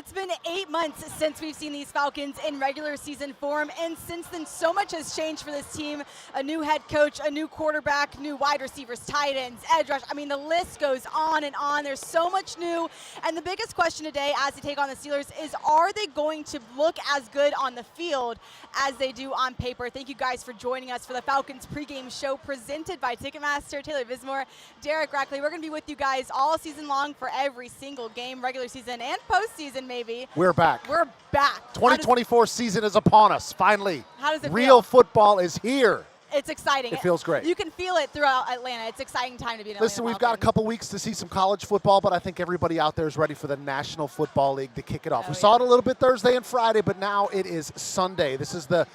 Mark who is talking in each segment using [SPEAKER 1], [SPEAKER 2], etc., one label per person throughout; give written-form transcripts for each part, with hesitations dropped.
[SPEAKER 1] It's been 8 months since we've seen these Falcons in regular season form, and since then so much has changed for this team. A new head coach, a new quarterback, new wide receivers, tight ends, edge rush. I mean, the list goes on and on. There's so much new, and the biggest question today as they take on the Steelers is, are they going to look as good on the field as they do on paper? Thank you guys for joining us for the Falcons pregame show presented by Ticketmaster. Taylor Vismor, Derek Rackley. We're going to be with you guys all season long for every single game, regular season and postseason. Maybe.
[SPEAKER 2] We're back.
[SPEAKER 1] We're back.
[SPEAKER 2] 2024 season is upon us, finally.
[SPEAKER 1] How does it
[SPEAKER 2] Real
[SPEAKER 1] feel?
[SPEAKER 2] Football is here.
[SPEAKER 1] It's exciting.
[SPEAKER 2] It feels great.
[SPEAKER 1] You can feel it throughout Atlanta. It's an exciting time to be in Atlanta.
[SPEAKER 2] Listen, we've got a couple weeks to see some college football, but I think everybody out there is ready for the National Football League to kick it off. We saw it a little bit Thursday and Friday, but now it is Sunday. This is the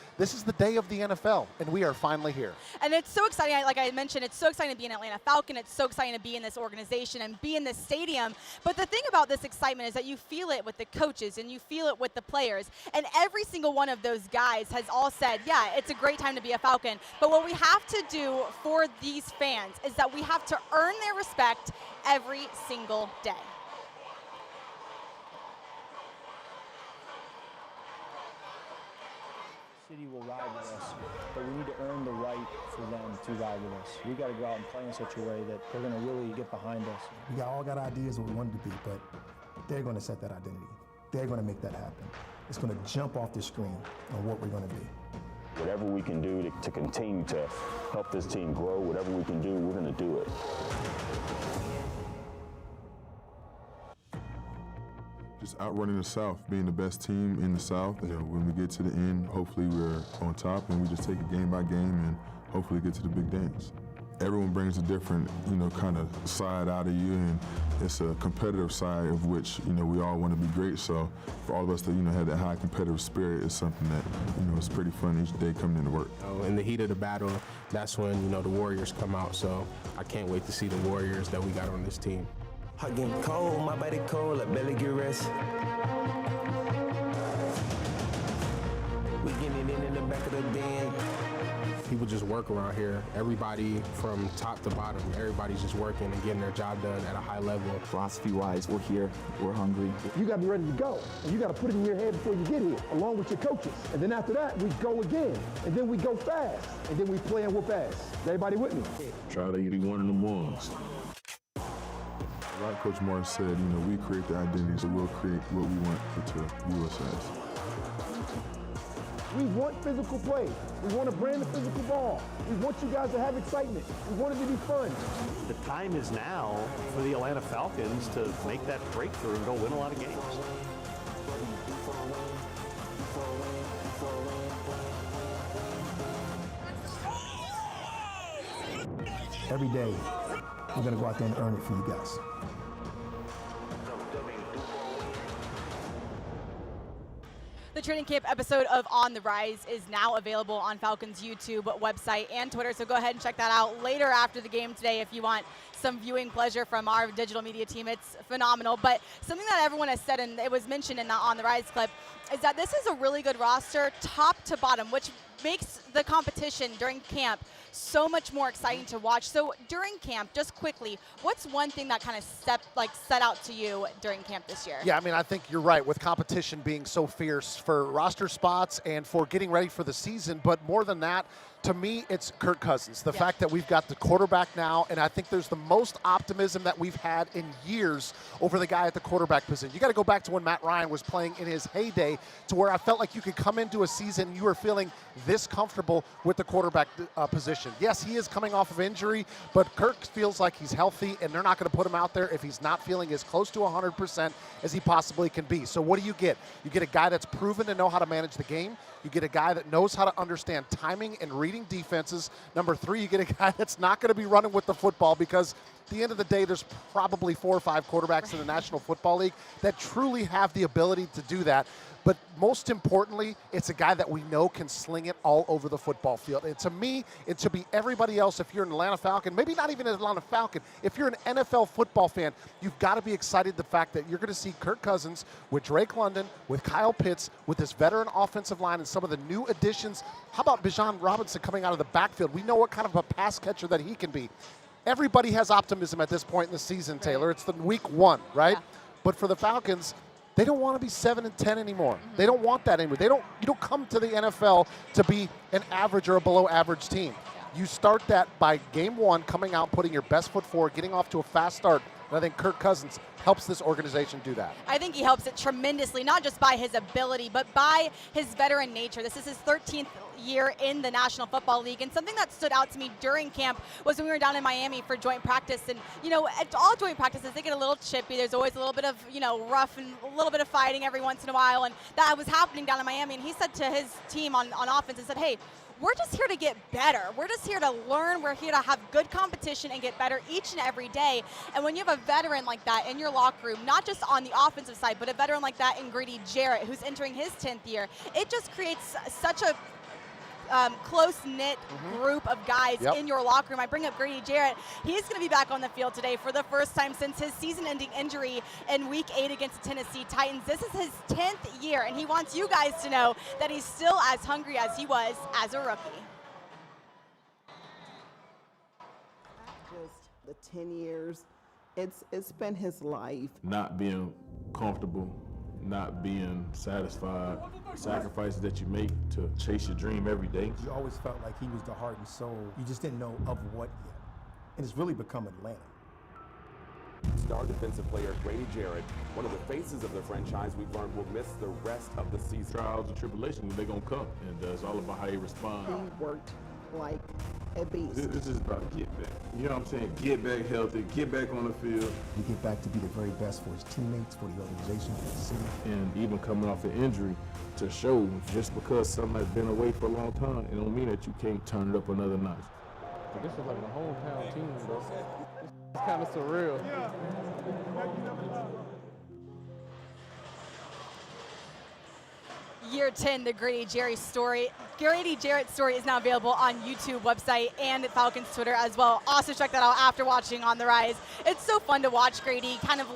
[SPEAKER 2] day of the NFL, and we are finally here.
[SPEAKER 1] And it's so exciting. Like I mentioned, it's so exciting to be an Atlanta Falcon. It's so exciting to be in this organization and be in this stadium. But the thing about this excitement is that you feel it with the coaches and you feel it with the players. And every single one of those guys has all said, yeah, it's a great time to be a Falcon. But what we have to do for these fans is that we have to earn their respect every single day.
[SPEAKER 3] City will ride with us, but we need to earn the right for them to ride with us. We got to go out and play in such a way that they're going to really get behind us.
[SPEAKER 4] We all got ideas what we want to be, but they're going to set that identity. They're going to make that happen. It's going to jump off the screen on what we're going to be.
[SPEAKER 5] Whatever we can do to continue to help this team grow, whatever we can do, we're going to do it.
[SPEAKER 6] Just outrunning the South, being the best team in the South. You know, when we get to the end, hopefully we're on top and we just take it game by game and hopefully get to the big dance. Everyone brings a different, kind of side out of you, and it's a competitive side of which, we all want to be great. So for all of us to, have that high competitive spirit is something that, it's pretty fun each day coming into work.
[SPEAKER 7] In the heat of the battle, that's when, the Warriors come out. So I can't wait to see the Warriors that we got on this team.
[SPEAKER 8] I getting cold, my body cold, I barely get rest. We getting it in the back of the den.
[SPEAKER 7] People just work around here. Everybody from top to bottom, everybody's just working and getting their job done at a high level.
[SPEAKER 9] Philosophy-wise, we're here, we're hungry.
[SPEAKER 10] You got to be ready to go, and you got to put it in your head before you get here, along with your coaches. And then after that, we go again, and then we go fast, and then we play and whoop ass. Everybody with me?
[SPEAKER 5] Try to be one of them ones.
[SPEAKER 6] Like Coach Morris said, we create the identity, so we'll create what we want to view us as.
[SPEAKER 10] We want physical play. We want to brand the physical ball. We want you guys to have excitement. We want it to be fun.
[SPEAKER 11] The time is now for the Atlanta Falcons to make that breakthrough and go win a lot of games.
[SPEAKER 4] Every day, we're going to go out there and earn it for you guys.
[SPEAKER 1] The training camp episode of On the Rise is now available on Falcons YouTube website and Twitter, so go ahead and check that out later after the game today if you want some viewing pleasure from our digital media team. It's phenomenal. But something that everyone has said, and it was mentioned in the On the Rise clip, is that this is a really good roster top to bottom, which makes the competition during camp so much more exciting to watch. So during camp, just quickly, what's one thing that kind of set out to you during camp this year?
[SPEAKER 2] Yeah, I think you're right, with competition being so fierce for roster spots and for getting ready for the season. But more than that, to me, it's Kirk Cousins. The fact that we've got the quarterback now, and I think there's the most optimism that we've had in years over the guy at the quarterback position. You got to go back to when Matt Ryan was playing in his heyday, to where I felt like you could come into a season and you were feeling this comfortable with the quarterback position. Yes, he is coming off of injury, but Kirk feels like he's healthy, and they're not going to put him out there if he's not feeling as close to 100% as he possibly can be. So what do? You get a guy that's proven to know how to manage the game. You get a guy that knows how to understand timing and reading defenses. Number 3, you get a guy that's not going to be running with the football, because at the end of the day, there's probably 4 or 5 quarterbacks in the National Football League that truly have the ability to do that. But most importantly, it's a guy that we know can sling it all over the football field. And to me, and to be everybody else, if you're an Atlanta Falcon, maybe not even an Atlanta Falcon, if you're an NFL football fan, you've got to be excited the fact that you're going to see Kirk Cousins with Drake London, with Kyle Pitts, with this veteran offensive line and some of the new additions. How about Bijan Robinson coming out of the backfield? We know what kind of a pass catcher that he can be. Everybody has optimism at this point in the season, Taylor. It's the week 1, right?
[SPEAKER 1] Yeah.
[SPEAKER 2] But for the Falcons, They don't want to be 7-10 anymore. They don't want that anymore. You don't come to the NFL to be an average or a below average team. You start that by game one, coming out, putting your best foot forward, getting off to a fast start. And I think Kirk Cousins helps this organization do that.
[SPEAKER 1] I think he helps it tremendously, not just by his ability, but by his veteran nature. This is his 13th year in the National Football League, and something that stood out to me during camp was when we were down in Miami for joint practice. And at all joint practices, they get a little chippy. There's always a little bit of rough and a little bit of fighting every once in a while, and that was happening down in Miami. And he said to his team on offense, he said, hey, we're just here to get better. We're just here to learn. We're here to have good competition and get better each and every day. And when you have a veteran like that in your locker room, not just on the offensive side, but a veteran like that in Grady Jarrett, who's entering his 10th year, it just creates such a close-knit group of guys in your locker room. I bring up Grady Jarrett. He's going to be back on the field today for the first time since his season-ending injury in Week 8 against the Tennessee Titans. This is his 10th year, and he wants you guys to know that he's still as hungry as he was as a rookie.
[SPEAKER 12] Just the 10 years, it's been his life.
[SPEAKER 13] Not being comfortable, not being satisfied, sacrifices that you make to chase your dream every day.
[SPEAKER 4] You always felt like he was the heart and soul. You just didn't know of what yet. And it's really become Atlanta.
[SPEAKER 14] Star defensive player Grady Jarrett, one of the faces of the franchise, we've learned will miss the rest of the season.
[SPEAKER 13] Trials and tribulations, they're going to come, and it's all about how you respond.
[SPEAKER 12] He worked like a beast.
[SPEAKER 13] This is about to get back. You know what I'm saying? Get back healthy, get back on the field.
[SPEAKER 4] You get back to be the very best for his teammates, for the organization, for the city.
[SPEAKER 13] And even coming off an injury to show just because something has been away for a long time, it don't mean that you can't turn it up another notch.
[SPEAKER 7] But this is like a hometown team, bro. It's kind of surreal.
[SPEAKER 1] Year 10, the Grady Jarrett story. Grady Jarrett story is now available on YouTube website and Falcons Twitter as well. Also check that out after watching On the Rise. It's so fun to watch Grady kind of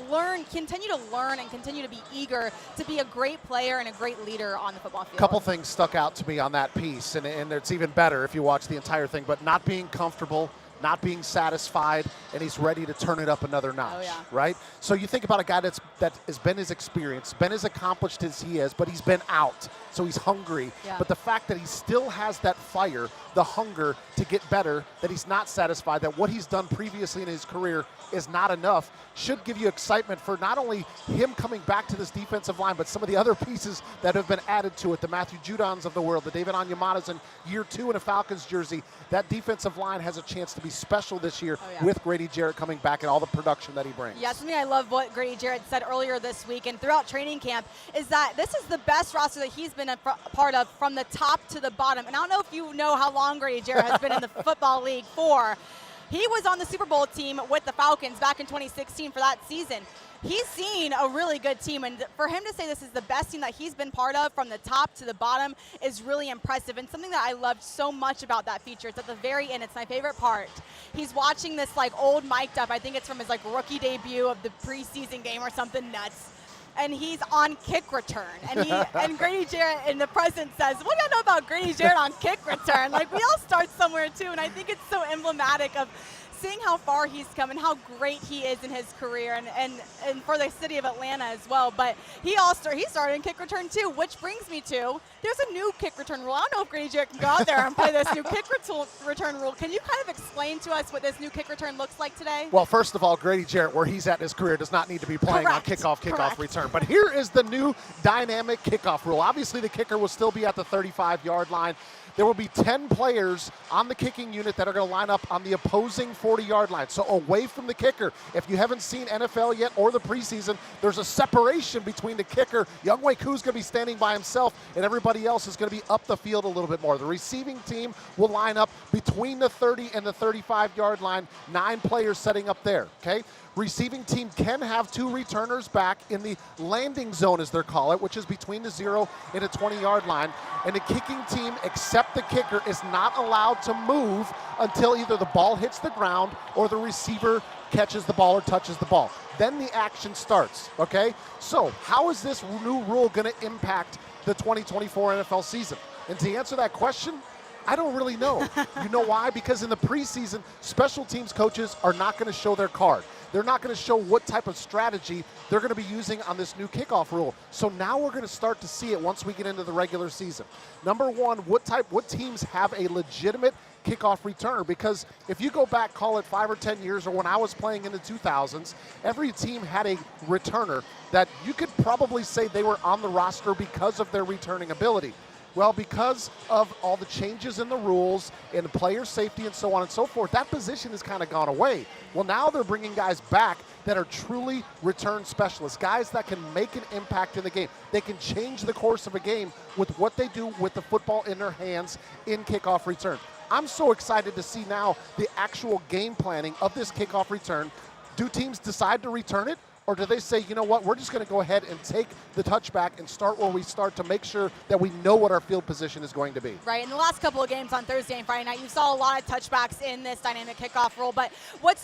[SPEAKER 1] continue to learn and continue to be eager to be a great player and a great leader on the football field.
[SPEAKER 2] A couple things stuck out to me on that piece, and it's even better if you watch the entire thing, but not being comfortable, not being satisfied, and he's ready to turn it up another notch, right? So you think about a guy that has been his experience, been as accomplished as he is, but he's been out, so he's hungry. But the fact that he still has that fire, the hunger to get better, that he's not satisfied, that what he's done previously in his career is not enough, should give you excitement for not only him coming back to this defensive line, but some of the other pieces that have been added to it, the Matthew Judons of the world, the David Onyematas in year 2 in a Falcons jersey. That defensive line has a chance to be special this year with Grady Jarrett coming back and all the production that he brings.
[SPEAKER 1] Yeah, something I love what Grady Jarrett said earlier this week and throughout training camp is that this is the best roster that he's been a part of from the top to the bottom. And I don't know if you know how long Grady Jarrett has been in the football league for. He was on the Super Bowl team with the Falcons back in 2016 for that season. He's seen a really good team, and for him to say this is the best team that he's been part of from the top to the bottom is really impressive. And something that I loved so much about that feature, it's at the very end, it's my favorite part. He's watching this like old mic'd up, I think it's from his like rookie debut of the preseason game or something nuts. And he's on kick return. And and Grady Jarrett in the present says, what do I know about Grady Jarrett on kick return? Like, we all start somewhere too, and I think it's so emblematic of seeing how far he's come and how great he is in his career and for the city of Atlanta as well. But he started in kick return too, which brings me to, there's a new kick return rule. I don't know if Grady Jarrett can go out there and play this new kick return rule. Can you kind of explain to us what this new kick return looks like today?
[SPEAKER 2] Well, first of all, Grady Jarrett, where he's at in his career, does not need to be playing on kickoff return. But here is the new dynamic kickoff rule. Obviously, the kicker will still be at the 35-yard line. There will be 10 players on the kicking unit that are going to line up on the opposing 40-yard line. So away from the kicker. If you haven't seen NFL yet or the preseason, there's a separation between the kicker. Younghoe Koo's going to be standing by himself, and everybody else is going to be up the field a little bit more. The receiving team will line up between the 30 and the 35-yard line. 9 players setting up there, okay? Receiving team can have 2 returners back in the landing zone, as they call it, which is between the 0 and the 20-yard line. And the kicking team, except the kicker, is not allowed to move until either the ball hits the ground or the receiver catches the ball or touches the ball. Then the action starts, okay? So how is this new rule going to impact the 2024 NFL season? And to answer that question, I don't really know. You know why? Because in the preseason, special teams coaches are not going to show their card. they're not going to show what type of strategy they're going to be using on this new kickoff rule. So now we're going to start to see it once we get into the regular season. Number one, what teams have a legitimate kickoff returner? Because if you go back, call it 5 or 10 years, or when I was playing in the 2000s, every team had a returner that you could probably say they were on the roster because of their returning ability. Well, because of all the changes in the rules and player safety and so on and so forth, that position has kind of gone away. Well, now they're bringing guys back that are truly return specialists, guys that can make an impact in the game. They can change the course of a game with what they do with the football in their hands in kickoff return. I'm so excited to see now the actual game planning of this kickoff return. Do teams decide to return it? Or do they say, you know what, we're just going to go ahead and take the touchback and start where we start to make sure that we know what our field position is going to be?
[SPEAKER 1] Right. In the last couple of games on Thursday and Friday night, you saw a lot of touchbacks in this dynamic kickoff rule. But what's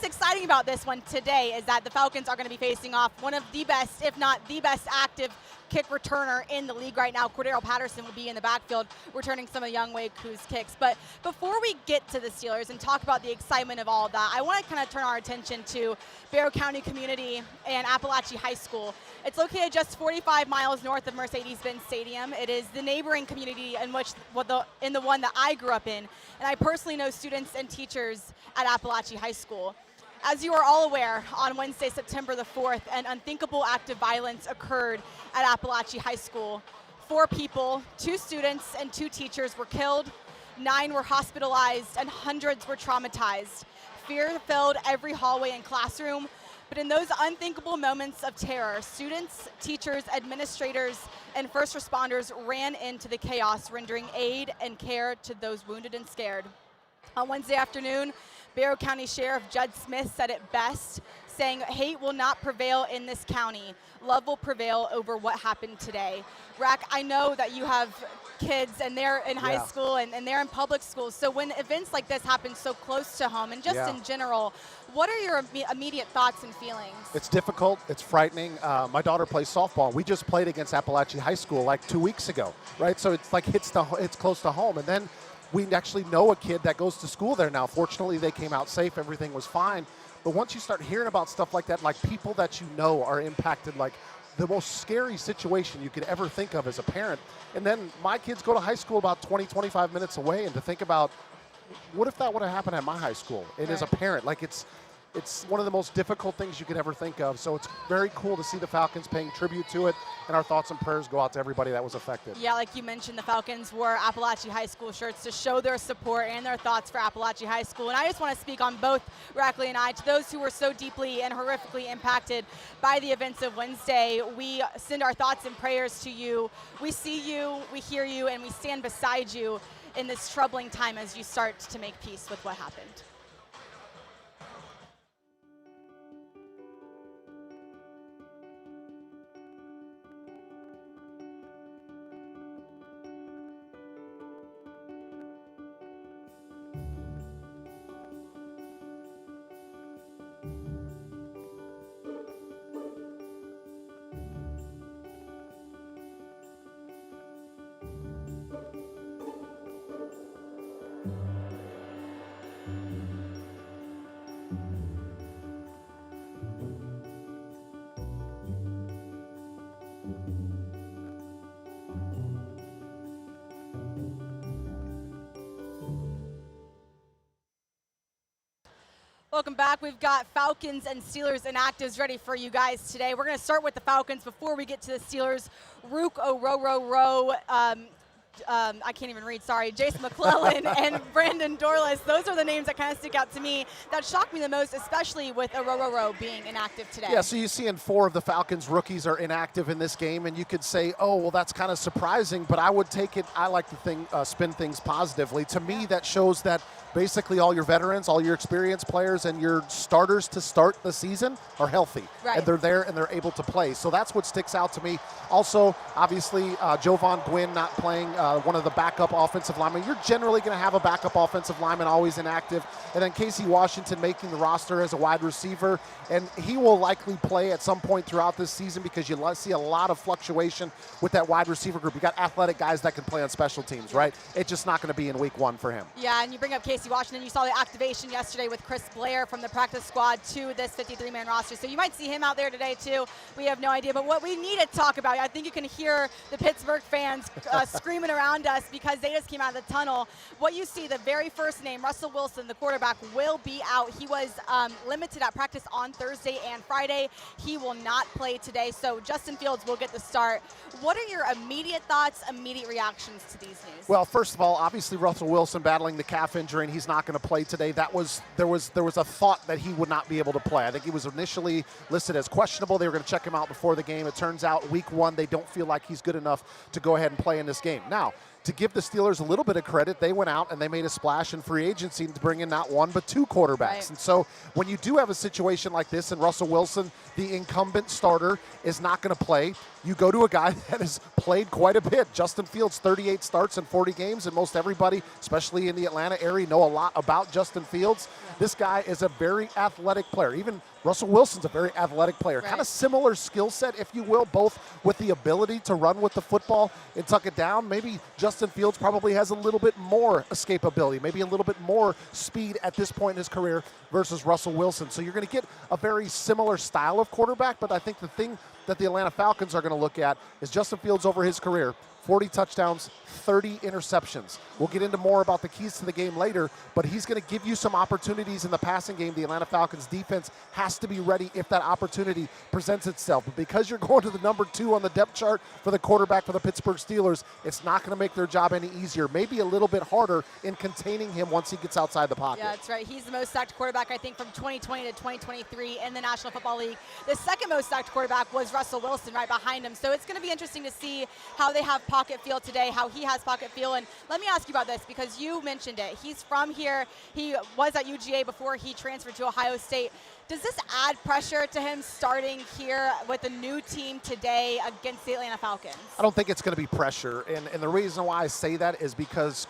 [SPEAKER 1] exciting about this one today is that the Falcons are going to be facing off one of the best, if not the best, active kick returner in the league right now. Cordero Patterson will be in the backfield returning some of Younghoe Koo's kicks. But before we get to the Steelers and talk about the excitement of all of that, I want to kind of turn our attention to Barrow County Community and Appalachian High School. It's located just 45 miles north of Mercedes-Benz Stadium. It is the neighboring community in the one that I grew up in, and I personally know students and teachers at Appalachian High School. As you are all aware, on Wednesday, September the 4th, an unthinkable act of violence occurred at Appalachian High School. 4 people, 2 students and 2 teachers were killed, 9 were hospitalized, and hundreds were traumatized. Fear filled every hallway and classroom, but in those unthinkable moments of terror, students, teachers, administrators, and first responders ran into the chaos, rendering aid and care to those wounded and scared. On Wednesday afternoon, Barrow County Sheriff Judd Smith said it best, saying, "Hate will not prevail in this county. Love will prevail over what happened today." Rack, I know that you have kids and they're in high school and they're in public schools. So when events like this happen so close to home and just in general, what are your immediate thoughts and feelings?
[SPEAKER 2] It's difficult. It's frightening. My daughter plays softball. We just played against Appalachian High School like 2 weeks ago, right? So it's like it's close to home. And then we actually know a kid that goes to school there now. Fortunately, they came out safe. Everything was fine. But once you start hearing about stuff like that, like people that you know are impacted, like the most scary situation you could ever think of as a parent. And then my kids go to high school about 20, 25 minutes away, and to think about, what if that would have happened at my high school? And as a parent, like it's one of the most difficult things you could ever think of. So it's very cool to see the Falcons paying tribute to it, and our thoughts and prayers go out to everybody that was affected.
[SPEAKER 1] Yeah, like you mentioned, the Falcons wore Appalachian High School shirts to show their support and their thoughts for Appalachian High School. And I just want to speak on both Rackley and I. To those who were so deeply and horrifically impacted by the events of Wednesday, we send our thoughts and prayers to you. We see you, we hear you, and we stand beside you in this troubling time as you start to make peace with what happened. Welcome back. We've got Falcons and Steelers inactives ready for you guys today. We're going to start with the Falcons before we get to the Steelers. Rook O'Ro-Ro-Ro, I can't even read, sorry, Jason McClellan and Brandon Dorless. Those are the names that kind of stick out to me. That shocked me the most, especially with O'Ro-Ro-Ro being inactive today.
[SPEAKER 2] Yeah, so you see 4 of the Falcons rookies are inactive in this game, and you could say, oh, well, that's kind of surprising, but I would take it, I like to spin things positively. To me, that shows that basically all your veterans, all your experienced players, and your starters to start the season are healthy.
[SPEAKER 1] Right.
[SPEAKER 2] And they're there and they're able to play. So that's what sticks out to me. Also, obviously, Jovan Gwynn not playing one of the backup offensive linemen. You're generally going to have a backup offensive lineman always inactive. And then Casey Washington making the roster as a wide receiver. And he will likely play at some point throughout this season because you see a lot of fluctuation with that wide receiver group. You got athletic guys that can play on special teams, right? It's just not going to be in week 1 for him.
[SPEAKER 1] Yeah, and you bring up Casey Washington. You saw the activation yesterday with Chris Blair from the practice squad to this 53-man roster. So you might see him out there today too. We have no idea. But what we need to talk about, I think you can hear the Pittsburgh fans screaming around us because they just came out of the tunnel. What you see, the very first name, Russell Wilson, the quarterback, will be out. He was limited at practice on Thursday and Friday. He will not play today. So Justin Fields will get the start. What are your immediate thoughts, immediate reactions to these news?
[SPEAKER 2] Well, first of all, obviously Russell Wilson battling the calf injury and he's not going to play today. There was a thought that he would not be able to play. I think he was initially listed as questionable. They were going to check him out before the game. It turns out week 1 they don't feel like he's good enough to go ahead and play in this game. Now, to give the Steelers a little bit of credit, they went out and they made a splash in free agency to bring in not one but 2 quarterbacks. Right. And so when you do have a situation like this and Russell Wilson, the incumbent starter, is not going to play, you go to a guy that has played quite a bit. Justin Fields, 38 starts in 40 games, and most everybody, especially in the Atlanta area, know a lot about Justin Fields. This guy is a very athletic player. Even Russell Wilson's a very athletic player. Right. Kind of similar skill set, if you will, both with the ability to run with the football and tuck it down. Maybe Justin Fields probably has a little bit more escapability, maybe a little bit more speed at this point in his career versus Russell Wilson. So you're going to get a very similar style of quarterback, but I think the thing that the Atlanta Falcons are going to look at is Justin Fields over his career. 40 touchdowns, 30 interceptions. We'll get into more about the keys to the game later, but he's going to give you some opportunities in the passing game. The Atlanta Falcons defense has to be ready if that opportunity presents itself. But because you're going to the number 2 on the depth chart for the quarterback for the Pittsburgh Steelers, it's not going to make their job any easier, maybe a little bit harder in containing him once he gets outside the pocket.
[SPEAKER 1] Yeah, that's right. He's the most sacked quarterback, I think, from 2020 to 2023 in the National Football League. The second most sacked quarterback was Russell Wilson right behind him. So it's going to be interesting to see how they have pocket feel today, how he has pocket feel. And let me ask you about this because you mentioned it. He's from here. He was at UGA before he transferred to Ohio State. Does this add pressure to him starting here with a new team today against the Atlanta Falcons?
[SPEAKER 2] I don't think it's going to be pressure. And the reason why I say that is because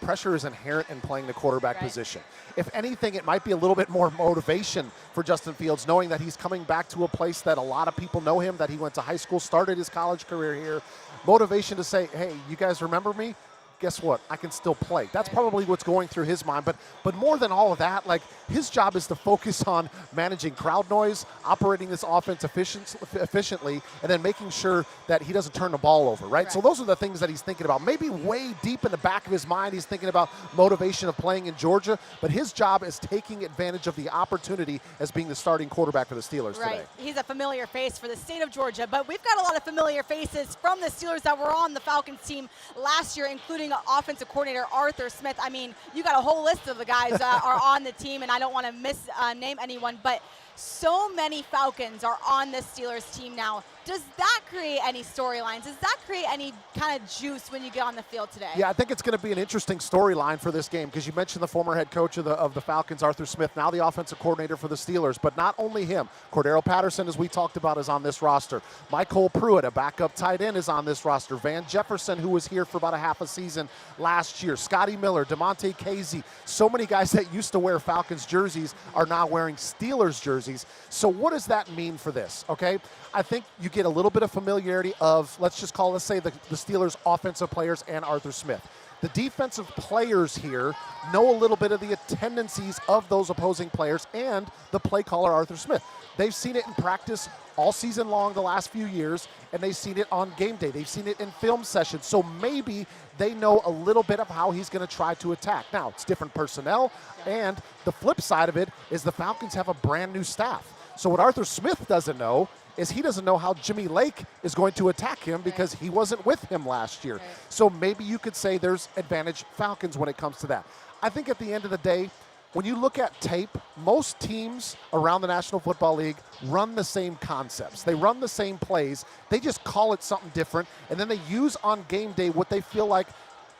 [SPEAKER 2] pressure is inherent in playing the quarterback position. If anything, it might be a little bit more motivation for Justin Fields, knowing that he's coming back to a place that a lot of people know him, that he went to high school, started his college career here. Motivation to say, hey, you guys remember me? Guess what? I can still play. That's probably what's going through his mind. But more than all of that, like, his job is to focus on managing crowd noise, operating this offense efficiently, and then making sure that he doesn't turn the ball over, right? So those are the things that he's thinking about. Maybe way deep in the back of his mind, he's thinking about motivation of playing in Georgia, but his job is taking advantage of the opportunity as being the starting quarterback for the Steelers today.
[SPEAKER 1] He's a familiar face for the state of Georgia, but we've got a lot of familiar faces from the Steelers that were on the Falcons team last year, including offensive coordinator Arthur Smith. I mean, you got a whole list of the guys that are on the team, and I don't want to name anyone, but so many Falcons are on this Steelers team now. Does that create any storylines? Does that create any kind of juice when you get on the field today?
[SPEAKER 2] Yeah, I think it's going to be an interesting storyline for this game because you mentioned the former head coach of the Falcons, Arthur Smith, now the offensive coordinator for the Steelers. But not only him, Cordero Patterson, as we talked about, is on this roster. Michael Pruitt, a backup tight end, is on this roster. Van Jefferson, who was here for about a half a season last year. Scotty Miller, DeMonte Casey. So many guys that used to wear Falcons jerseys are now wearing Steelers jerseys. So what does that mean for this, okay? I think you get a little bit of familiarity of, let's say the Steelers offensive players and Arthur Smith. The defensive players here know a little bit of the tendencies of those opposing players and the play caller, Arthur Smith. They've seen it in practice all season long the last few years, and they've seen it on game day. They've seen it in film sessions. So maybe they know a little bit of how he's going to try to attack. Now, it's different personnel, and the flip side of it is the Falcons have a brand new staff. So what Arthur Smith doesn't know is he doesn't know how Jimmy Lake is going to attack him because he wasn't with him last year. So maybe you could say there's advantage Falcons when it comes to that. I think at the end of the day, when you look at tape, most teams around the National Football League run the same concepts. They run the same plays. They just call it something different, and then they use on game day what they feel like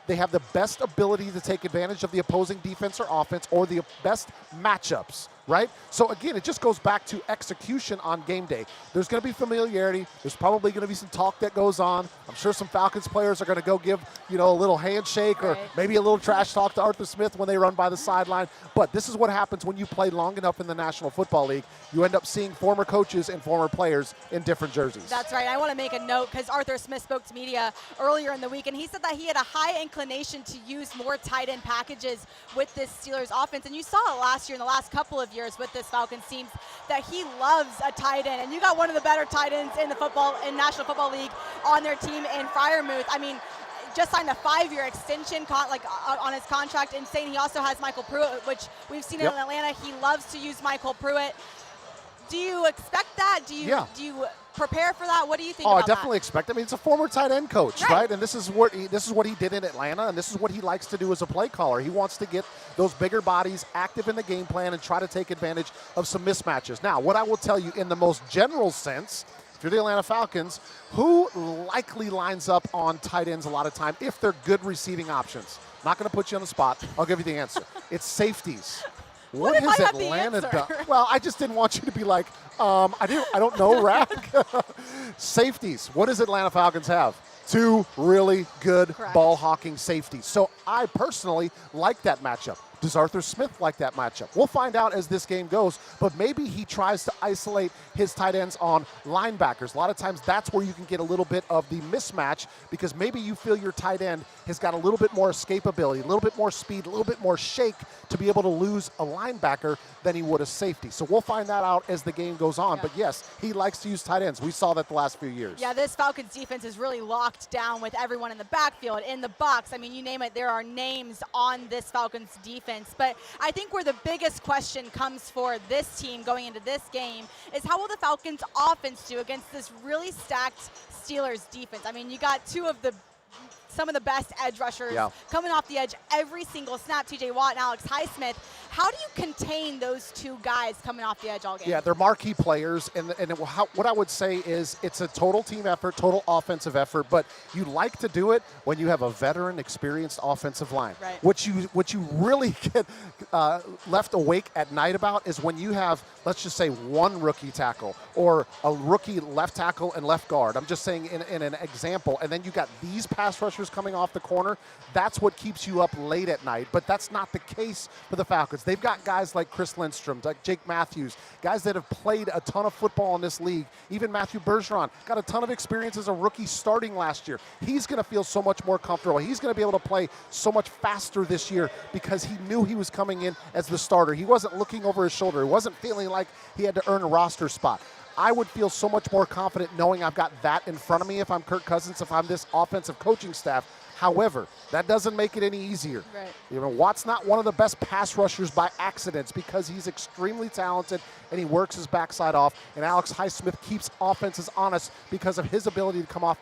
[SPEAKER 2] they have the best ability to take advantage of the opposing defense or offense, or the best matchups right? So again, it just goes back to execution on game day. There's going to be familiarity. There's probably going to be some talk that goes on. I'm sure some Falcons players are going to go give, a little handshake or maybe a little trash talk to Arthur Smith when they run by the sideline. But this is what happens when you play long enough in the National Football League. You end up seeing former coaches and former players in different jerseys.
[SPEAKER 1] That's right. I want to make a note because Arthur Smith spoke to media earlier in the week, and he said that he had a high inclination to use more tight end packages with this Steelers offense. And you saw it last year, in the last couple of years with this Falcons team, that he loves a tight end. And you got one of the better tight ends in the National Football League on their team in Freiermuth. I mean, just signed a 5-year extension on his contract, and saying he also has Michael Pruitt, which we've seen in Atlanta. He loves to use Michael Pruitt. Do you expect that? Do you prepare for that? What do you think about
[SPEAKER 2] I definitely expect it. I mean, it's a former tight end coach, right? And this is what he did in Atlanta, and this is what he likes to do as a play caller. He wants to get those bigger bodies active in the game plan and try to take advantage of some mismatches. Now, what I will tell you in the most general sense, if you're the Atlanta Falcons, who likely lines up on tight ends a lot of time if they're good receiving options? Not going to put you on the spot. I'll give you the answer. It's safeties. What has Atlanta done? Well, I just didn't want you to be like, I don't know, Rack. Safeties. What does Atlanta Falcons have? 2 really good ball-hawking safeties. So I personally like that matchup. Does Arthur Smith like that matchup? We'll find out as this game goes, but maybe he tries to isolate his tight ends on linebackers. A lot of times that's where you can get a little bit of the mismatch because maybe you feel your tight end has got a little bit more escapability, a little bit more speed, a little bit more shake to be able to lose a linebacker than he would a safety. So we'll find that out as the game goes on. But yes, he likes to use tight ends. We saw that the last few years.
[SPEAKER 1] Yeah, this Falcons defense is really locked down with everyone in the backfield, in the box. I mean, you name it, there are names on this Falcons defense. But I think where the biggest question comes for this team going into this game is how will the Falcons offense do against this really stacked Steelers defense? I mean, you got some of the best edge rushers coming off the edge every single snap, TJ Watt and Alex Highsmith. How do you contain those 2 guys coming off the edge all game?
[SPEAKER 2] Yeah, they're marquee players, and what I would say is it's a total team effort, total offensive effort, but you like to do it when you have a veteran, experienced offensive line.
[SPEAKER 1] Right.
[SPEAKER 2] What you really get left awake at night about is when you have, let's just say, 1 rookie tackle or a rookie left tackle and left guard. I'm just saying in an example, and then you got these pass rushers coming off the corner. That's what keeps you up late at night, but that's not the case for the Falcons. They've got guys like Chris Lindstrom, like Jake Matthews, guys that have played a ton of football in this league. Even Matthew Bergeron got a ton of experience as a rookie starting last year. He's going to feel so much more comfortable. He's going to be able to play so much faster this year because he knew he was coming in as the starter. He wasn't looking over his shoulder. He wasn't feeling like he had to earn a roster spot. I would feel so much more confident knowing I've got that in front of me if I'm Kirk Cousins, if I'm this offensive coaching staff. However, that doesn't make it any easier.
[SPEAKER 1] Right.
[SPEAKER 2] Watt's not one of the best pass rushers by accidents because he's extremely talented and he works his backside off. And Alex Highsmith keeps offenses honest because of his ability to come off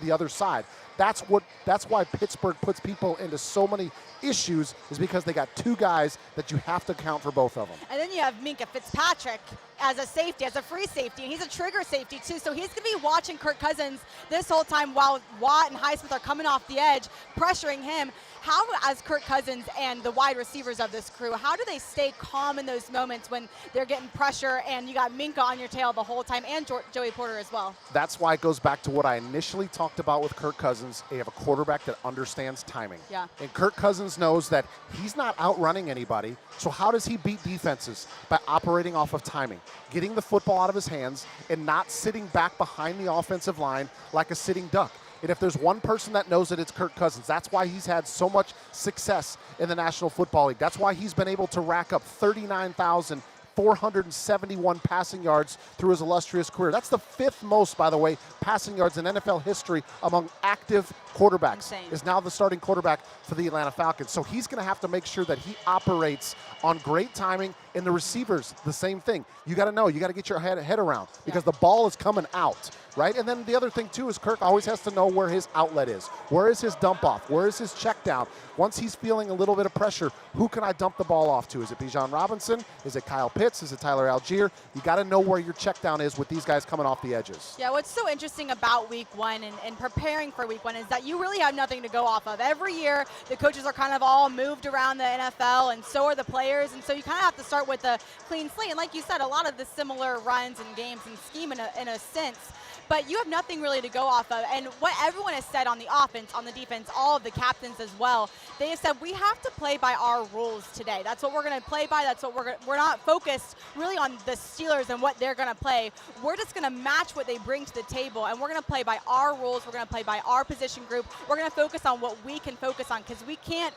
[SPEAKER 2] the other side. That's why Pittsburgh puts people into so many issues, is because they got 2 guys that you have to count for both of them.
[SPEAKER 1] And then you have Minkah Fitzpatrick as a safety, as a free safety, and he's a trigger safety too. So he's going to be watching Kirk Cousins this whole time while Watt and Highsmith are coming off the edge, pressuring him. How, as Kirk Cousins and the wide receivers of this crew, how do they stay calm in those moments when they're getting pressure and you got Minkah on your tail the whole time, and Joey Porter as well?
[SPEAKER 2] That's why it goes back to what I initially talked about with Kirk Cousins. They have a quarterback that understands timing.
[SPEAKER 1] Yeah.
[SPEAKER 2] And Kirk Cousins knows that he's not outrunning anybody. So how does he beat defenses? By operating off of timing, getting the football out of his hands and not sitting back behind the offensive line like a sitting duck. And if there's one person that knows it, it's Kirk Cousins. That's why he's had so much success in the National Football League. That's why he's been able to rack up 39,471 passing yards through his illustrious career. That's the 5th most, by the way, passing yards in NFL history among active quarterbacks.
[SPEAKER 1] Insane.
[SPEAKER 2] Is now the starting quarterback for the Atlanta Falcons. So he's going to have to make sure that he operates on great timing, and the receivers, the same thing. You got to know, you got to get your head around because the ball is coming out, right? And then the other thing, too, is Kirk always has to know where his outlet is. Where is his dump off? Where is his check down? Once he's feeling a little bit of pressure, who can I dump the ball off to? Is it Bijan Robinson? Is it Kyle Pitts? Is it Tyler Algier? You got to know where your check down is with these guys coming off the edges.
[SPEAKER 1] Yeah, what's so interesting about week 1 and preparing for week 1 is that you really have nothing to go off of. Every year, the coaches are kind of all moved around the NFL, and so are the players. And so you kind of have to start start with a clean slate. And like you said, a lot of the similar runs and games and scheme in a sense. But you have nothing really to go off of. And what everyone has said on the offense, on the defense, all of the captains as well, they have said we have to play by our rules today. That's what we're going to play by. That's what we're not focused really on the Steelers and what they're going to play. We're just going to match what they bring to the table, and we're going to play by our rules. We're going to play by our position group. We're going to focus on what we can focus on, because we can't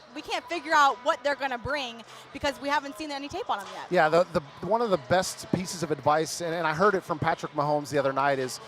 [SPEAKER 1] figure out what they're going to bring because we haven't seen any tape on them yet.
[SPEAKER 2] Yeah, the one of the best pieces of advice, and I heard it from Patrick Mahomes the other night, is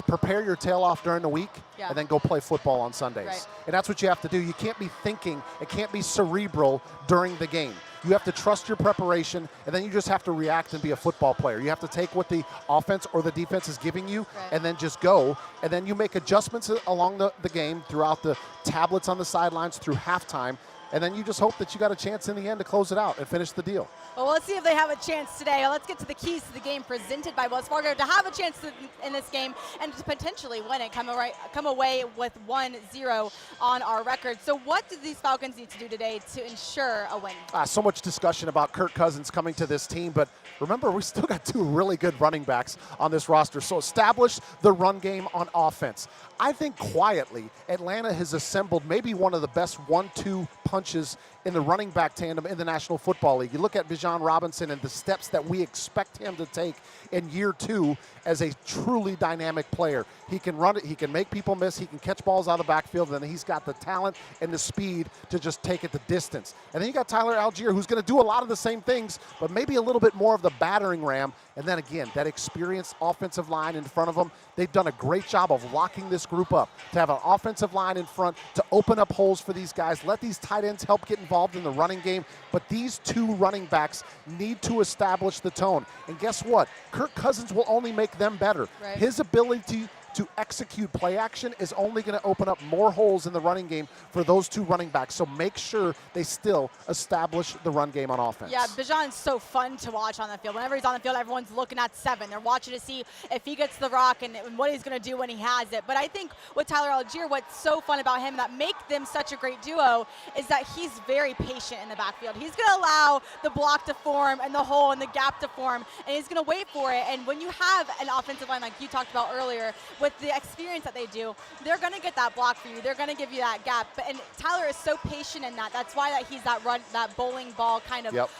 [SPEAKER 2] prepare your tail off during the week and then go play football on Sundays.
[SPEAKER 1] Right.
[SPEAKER 2] And that's what you have to do. You can't be thinking, it can't be cerebral during the game. You have to trust your preparation, and then you just have to react and be a football player. You have to take what the offense or the defense is giving you and then just go. And then you make adjustments along the game throughout the tablets on the sidelines through halftime. And then you just hope that you got a chance in the end to close it out and finish the deal.
[SPEAKER 1] Well, let's see if they have a chance today. Let's get to the keys to the game presented by Wells Fargo to have a chance in this game and to potentially win it, come away with 1-0 on our record. So what do these Falcons need to do today to ensure a win?
[SPEAKER 2] So much discussion about Kirk Cousins coming to this team, but remember, we still got two really good running backs on this roster. So establish the run game on offense. I think quietly, Atlanta has assembled maybe one of the best 1-2 punches in the running back tandem in the National Football League. You look at Bijan Robinson and the steps that we expect him to take in year 2 as a truly dynamic player. He can run it, he can make people miss, he can catch balls out of the backfield, and he's got the talent and the speed to just take it the distance. And then you got Tyler Algier, who's going to do a lot of the same things, but maybe a little bit more of the battering ram. And then again, that experienced offensive line in front of them. They've done a great job of locking this group up, to have an offensive line in front, to open up holes for these guys, let these tight ends help get involved in the running game. But these two running backs need to establish the tone. And guess what? Kirk Cousins will only make them better.
[SPEAKER 1] Right.
[SPEAKER 2] His ability to execute play action is only going to open up more holes in the running game for those two running backs. So make sure they still establish the run game on offense.
[SPEAKER 1] Yeah, Bijan's so fun to watch on the field. Whenever he's on the field, everyone's looking at 7. They're watching to see if he gets the rock and what he's going to do when he has it. But I think with Tyler Algier, what's so fun about him that make them such a great duo is that he's very patient in the backfield. He's going to allow the block to form and the hole and the gap to form, and he's going to wait for it. And when you have an offensive line like you talked about earlier, with the experience that they do, they're going to get that block for you. They're going to give you that gap. And Tyler is so patient in that. That's why that he's that bowling ball kind of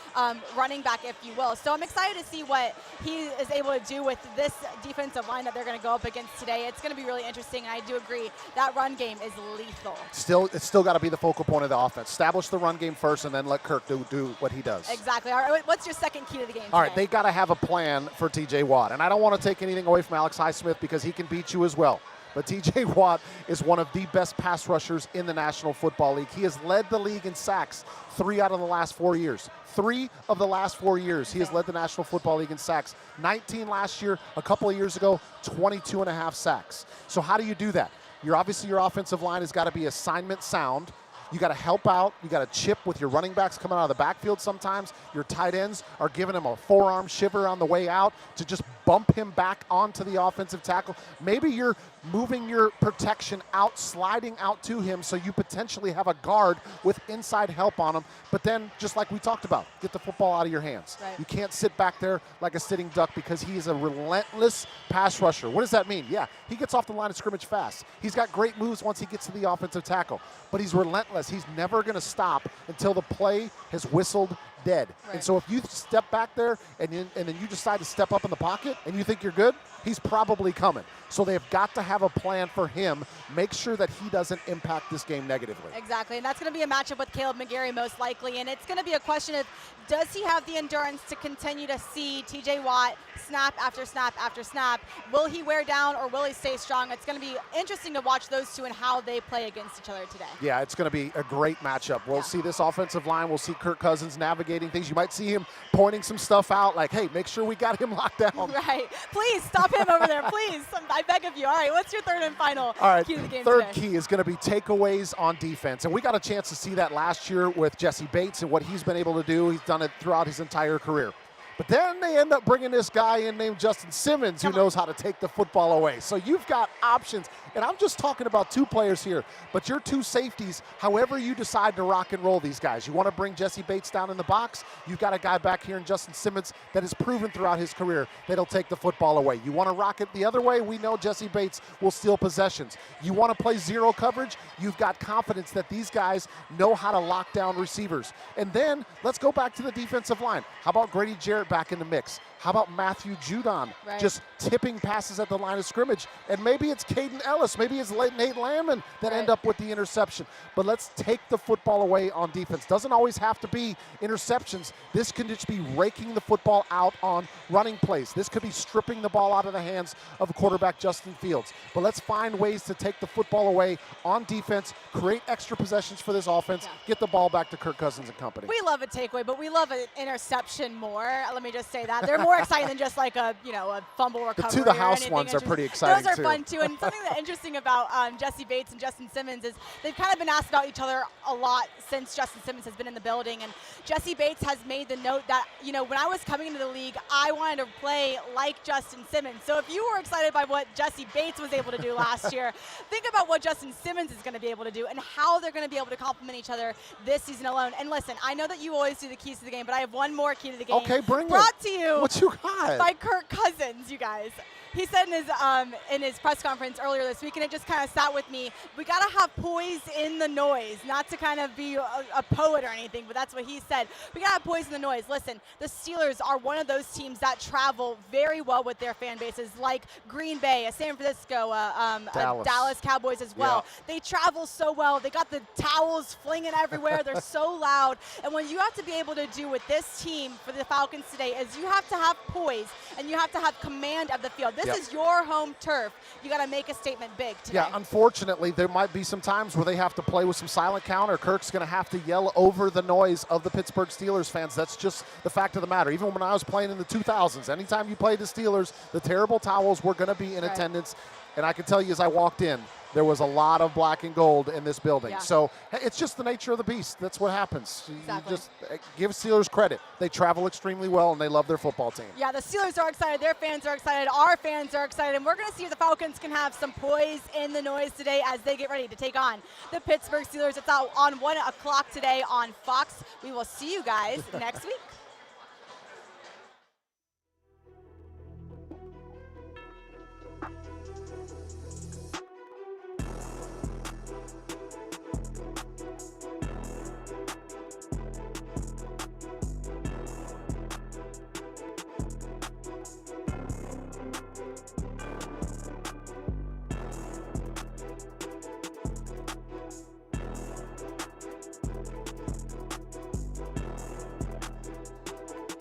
[SPEAKER 1] running back, if you will. So I'm excited to see what he is able to do with this defensive line that they're going to go up against today. It's going to be really interesting, and I do agree that run game is lethal.
[SPEAKER 2] It's still got to be the focal point of the offense. Establish the run game first, and then let Kirk do what he does.
[SPEAKER 1] Exactly. All right, what's your second key to the game
[SPEAKER 2] All right,
[SPEAKER 1] today?
[SPEAKER 2] they got to have a plan for T.J. Watt. And I don't want to take anything away from Alex Highsmith because he can beat you as well. But T.J. Watt is one of the best pass rushers in the National Football League. He has led the league in sacks 3 out of the last 4 years. 3 of the last 4 years, he has led the National Football League in sacks. 19 last year, a couple of years ago, 22.5 sacks. So how do you do that? Your offensive line has got to be assignment sound. You got to help out. You got to chip with your running backs coming out of the backfield sometimes. Your tight ends are giving him a forearm shiver on the way out to just bump him back onto the offensive tackle. Maybe you're moving your protection out, sliding out to him so you potentially have a guard with inside help on him. But then, just like we talked about, get the football out of your hands.
[SPEAKER 1] Right.
[SPEAKER 2] You can't sit back there like a sitting duck because he is a relentless pass rusher. What does that mean? Yeah, he gets off the line of scrimmage fast. He's got great moves once he gets to the offensive tackle. But he's relentless. He's never going to stop until the play has whistled dead.
[SPEAKER 1] Right.
[SPEAKER 2] And so if you step back there and then you decide to step up in the pocket and you think you're good, he's probably coming. So they've got to have a plan for him. Make sure that he doesn't impact this game negatively.
[SPEAKER 1] Exactly, and that's going to be a matchup with Caleb McGarry most likely, and it's going to be a question of, does he have the endurance to continue to see T.J. Watt snap after snap after snap? Will he wear down or will he stay strong? It's going to be interesting to watch those two and how they play against each other today.
[SPEAKER 2] Yeah, it's going to be a great matchup. We'll see this offensive line. We'll see Kirk Cousins navigating things. You might see him pointing some stuff out like, hey, make sure we got him locked down.
[SPEAKER 1] Right. Please stop him over there, please. I beg of you. All right, what's your third and final key to the game
[SPEAKER 2] third
[SPEAKER 1] today?
[SPEAKER 2] key is going to be takeaways on defense. And we got a chance to see that last year with Jesse Bates and what he's been able to do. He's done it throughout his entire career. But then they end up bringing this guy in named Justin Simmons who knows how to take the football away. So you've got options. And I'm just talking about 2 players here, but your 2 safeties, however you decide to rock and roll these guys. You want to bring Jesse Bates down in the box, you've got a guy back here in Justin Simmons that has proven throughout his career that he'll take the football away. You want to rock it the other way, we know Jesse Bates will steal possessions. You want to play zero coverage, you've got confidence that these guys know how to lock down receivers. And then let's go back to the defensive line. How about Grady Jarrett back in the mix? How about Matthew Judon just tipping passes at the line of scrimmage? And maybe it's Caden Ellis, maybe it's Nate Landman that end up with the interception. But let's take the football away on defense. Doesn't always have to be interceptions. This can just be raking the football out on running plays. This could be stripping the ball out of the hands of quarterback Justin Fields. But let's find ways to take the football away on defense, create extra possessions for this offense, get the ball back to Kirk Cousins and company.
[SPEAKER 1] We love a takeaway, but we love an interception more. Let me just say that. They're more exciting than just like a fumble recovery.
[SPEAKER 2] The to the house ones are pretty exciting.
[SPEAKER 1] Those are fun too. And something that's interesting about Jesse Bates and Justin Simmons is they've kind of been asked about each other a lot since Justin Simmons has been in the building. And Jesse Bates has made the note that, when I was coming into the league, I wanted to play like Justin Simmons. So if you were excited by what Jesse Bates was able to do last year, think about what Justin Simmons is going to be able to do and how they're going to be able to complement each other this season alone. And listen, I know that you always do the keys to the game, but I have one more key to the game.
[SPEAKER 2] Okay, bring
[SPEAKER 1] Brought
[SPEAKER 2] it.
[SPEAKER 1] to you.
[SPEAKER 2] What you got?
[SPEAKER 1] By Kirk Cousins, you guys. He said in his press conference earlier this week, and it just kind of sat with me, we got to have poise in the noise, not to kind of be a poet or anything, but that's what he said. We got to have poise in the noise. Listen, the Steelers are one of those teams that travel very well with their fan bases, like Green Bay, San Francisco, Dallas Cowboys as well. Yeah. They travel so well. They got the towels flinging everywhere. They're so loud. And what you have to be able to do with this team for the Falcons today is you have to have poise, and you have to have command of the field. This is your home turf. You got to make a statement big today.
[SPEAKER 2] Yeah, unfortunately, there might be some times where they have to play with some silent count, or Kirk's going to have to yell over the noise of the Pittsburgh Steelers fans. That's just the fact of the matter. Even when I was playing in the 2000s, anytime you played the Steelers, the terrible towels were going to be in attendance. And I can tell you as I walked in, there was a lot of black and gold in this building. Yeah. So it's just the nature of the beast. That's what happens.
[SPEAKER 1] Exactly.
[SPEAKER 2] You just give Steelers credit. They travel extremely well, and they love their football team.
[SPEAKER 1] Yeah, the Steelers are excited. Their fans are excited. Our fans are excited. And we're going to see if the Falcons can have some poise in the noise today as they get ready to take on the Pittsburgh Steelers. It's out on 1 o'clock today on Fox. We will see you guys next week.